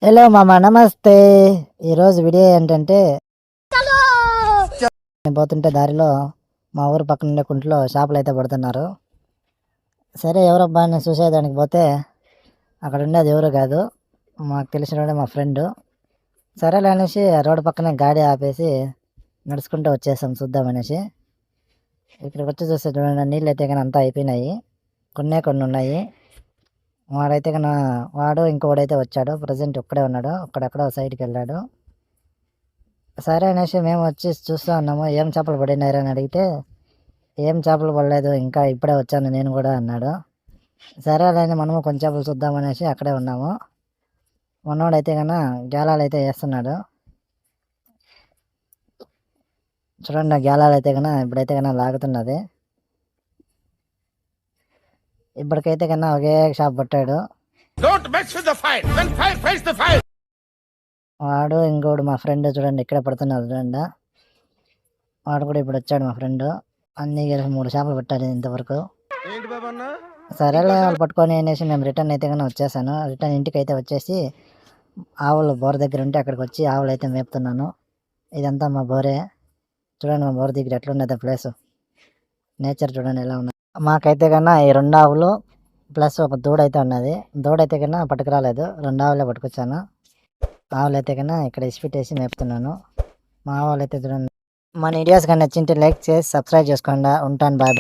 Hello మామ నమస్తే. ఈరోజు వీడియో ఏంటంటే నేను పోతుంటే దారిలో మా ఊరు పక్కన ఉండే కుంట్లో చేపలు అయితే పడుతున్నారు. సరే ఎవరబ్బా అని చూసేదానికి పోతే అక్కడ ఉండేది ఎవరు కాదు, మాకు తెలిసిన మా ఫ్రెండ్. సరేలే అనేసి రోడ్డు పక్కనే గాడి ఆపేసి నడుచుకుంటూ వచ్చేసాం చూద్దామనేసి. ఇక్కడికి వచ్చి చూస్తే చూడండి, నీళ్ళు అయితే కానీ అంతా అయిపోయినాయి, కొన్ని ఉన్నాయి. వాడైతే కన్నా వాడు ఇంకోడైతే వచ్చాడు, ప్రజెంట్ ఒక్కడే ఉన్నాడు, అక్కడెక్కడ సైడ్కి వెళ్ళాడు. సరే అనేసి మేము వచ్చి చూస్తూ ఉన్నాము, ఏం చేపలు పడినారు అని అడిగితే ఏం చేపలు పడలేదు, ఇంకా ఇప్పుడే వచ్చాను నేను కూడా అన్నాడు. సరే అని మనము కొంచెం చేపలు చూద్దామనేసి అక్కడే ఉన్నాము. మనోడైతే కన్నా గేలాలు అయితే వేస్తున్నాడు. చూడండి ఆ గేలాలు అయితే కన్నా ఇప్పుడైతే కన్నా లాగుతున్నది. ఇప్పటికైతే కన్నా ఒకే షాప్ పట్టాడు. వాడు ఇంకోడు మా ఫ్రెండ్ చూడండి ఇక్కడే పడుతున్నారు చూడండి. వాడు కూడా ఇప్పుడు వచ్చాడు మా ఫ్రెండ్. అన్ని కలిసి 3 చేపలు పట్టాలి ఇంతవరకు. సరేలే వాళ్ళు పట్టుకొని అనేసి మేము రిటర్న్ అయితే కానీ వచ్చేసాను. రిటర్న్ ఇంటికి అయితే వచ్చేసి ఆవులు బోర్ దగ్గర ఉంటే అక్కడికి వచ్చి ఆవులు అయితే మేపుతున్నాను. ఇదంతా మా బోరే. చూడండి మా బోర్ దగ్గర ఎట్లున్నది ప్లేస్, నేచర్ చూడండి ఎలా ఉన్నది. మాకైతే కన్నా ఈ 2 ఆవులు ప్లస్ ఒక దూడైతే ఉన్నది. దూడైతే కన్నా పట్టుకురాలేదు, 2 ఆవులే పట్టుకొచ్చాను. ఆవులు అయితే కన్నా ఇక్కడ ఇసిపెట్టేసి మేపుతున్నాను. మా ఆవులు అయితే చూడండి. మన వీడియోస్ కానీ నచ్చింటే లైక్ చేసి సబ్స్క్రైబ్ చేసుకోండి. ఉంటాను, బాయ్.